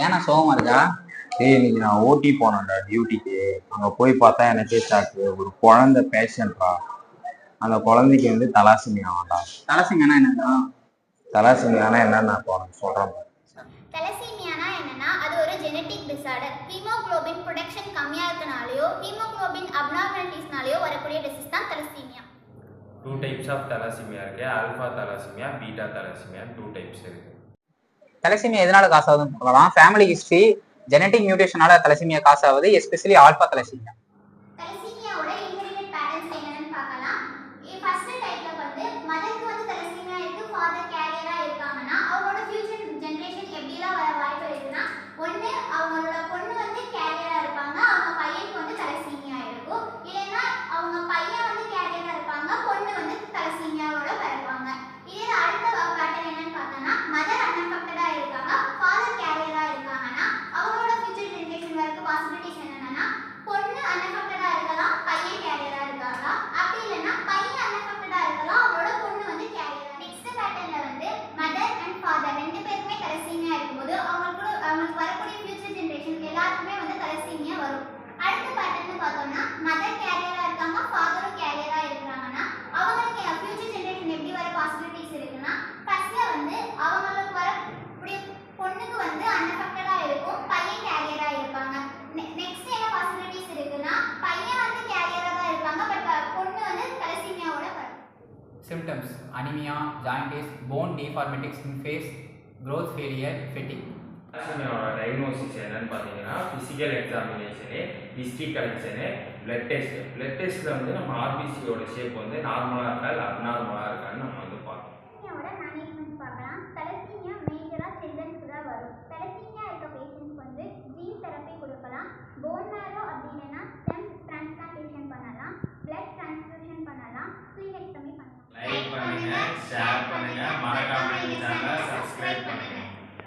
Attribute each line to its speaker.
Speaker 1: ஏன்னா சோகமா இருக்கா?
Speaker 2: இன்னைக்கு நான் ஓட்டி போனேன்டா டியூட்டிக்கு. அங்க போய் பார்த்தா எனக்கே ஷாக்கு. ஒரு குழந்தை பேஷண்ட்ரா. அந்த குழந்தைக்கு வந்து தலாசிமியாவாம்டா.
Speaker 1: தலசிமியானா என்னன்னா?
Speaker 2: தலாசிமியானா என்னன்னு நான் இப்போ உனக்கு சொல்றேன் பாரு.
Speaker 3: தலசீமியானா என்னன்னா அது ஒரு ஜெனட்டிக் டிசார்டர். ஹீமோகுளோபின் ப்ரொடக்ஷன் கம்மியா இருக்கனாலயோ ஹீமோகுளோபின் அப்நார்மாலிட்டிஸ்னாலயோ வரக்கூடிய டிசீஸ் தான் thalassemia.
Speaker 4: Two types of thalassemia இருக்கு. Alpha thalassemia, beta thalassemia, two types இருக்கு.
Speaker 1: தலசிமியா எதனால காசு ஆகுதுன்னு பார்க்கலாம். ஃபேமிலி ஹிஸ்டரி, ஜெனட்டிக் மியூட்டேஷனால தலசிமியா காசு ஆகுது, எஸ்பெஷலி ஆல்பா தலசிமியா.
Speaker 3: தலசீமியாவோட இன்ஹெரிட்டட் பேட்டர்ன்ஸ் என்னன்னு பார்க்கலாம். ஃபர்ஸ்ட் டைப்ல வந்து மதருக்கு வந்து தலசீமியா இருக்கு, ஃபாதர் கேரியரா இருக்காங்கன்னா அவங்களோட ஃபியூச்சர் ஜெனரேஷன் எப்படிலாம் வர வாய்ப்பு இருக்குன்னா, ஒன்று அவங்களோட பொண்ணு வந்து கேரியரா இருப்பாங்க, அவங்க பையனுக்கு வந்து தலசீமியா இருக்கும். இல்லைன்னா அவங்க பையன் வந்து கேரியரா இருப்பாங்க, பொண்ணு வந்து தலசீமியாவோட பிறப்பாங்க. இதே அடுத்த பேட்டர்ன் என்னன்னு பார்த்தோம்னா, மதர் அன்அஃபெக்டடா இருக்காங்க, ஃபாதர் கேரியரா இருக்காங்கன்னா அவங்களோட ஃபியூச்சர் ஜெனரேஷன் வரைக்கும் பாசிபிலிட்டிஸ் என்னன்னா, பொண்ணு அன்அஃபெக்டடா இருக்கலாம், பையன் கேரியரா இருக்காங்க. அப்படி இல்லைன்னா பையன் அன்அஃபெக்டடா இருக்கலாம், அவரோட பொண்ணு வந்து கேரியரா. நெக்ஸ்ட் பேட்டர்ன்ல வந்து மதர் அண்ட் ஃபாதர் ரெண்டு பேருமே தலசீமியா இருக்கும்போது அவங்களுக்கு வரக்கூடிய ஃபியூச்சர் ஜெனரேஷன் எல்லாருக்குமே வந்து தலசீமியா வரும். அடுத்த பேட்டர்ன் பார்த்தோம்னா, மதர் கேரியரா இருக்காங்க, ஃபாதரும் கேரியரா இருக்கிறாங்கன்னா அவங்களுக்கு ஃபியூச்சர் ஜெனரேஷன் எப்படி வர பாசிபிலிட்டிஸ் இருக்குன்னா, ஃபர்ஸ்ட்ல வந்து அவங்களுக்கு வரக்கூடிய பொண்ணுக்கு வந்து அன்அஃபெக்டடா இருக்கும், பையன் கேரியரா இருப்பாங்க. நெக்ஸ்ட் என்ன பாசிபிலிட்டிஸ் இருக்குன்னா, பையன் வந்து கேரியரா தான் இருப்பாங்க, பட் பொண்ணு வந்து தலசீமியாவோட வரும்.
Speaker 5: Symptoms: anemia, jaundice, bone deformity, skin face, growth failure, fatigue.
Speaker 4: தலாசிமியாவோட டயக்னோசிஸ் என்னன்னு பார்த்தீங்கன்னா, physical examination, history collection, blood test. Blood டெஸ்ட்டில் வந்து நம்ம ஆர்பிசியோட ஷேப் வந்து நார்மலாக இருக்கா இல்லை அப்நார்மலாக இருக்கான்னு நம்ம வந்து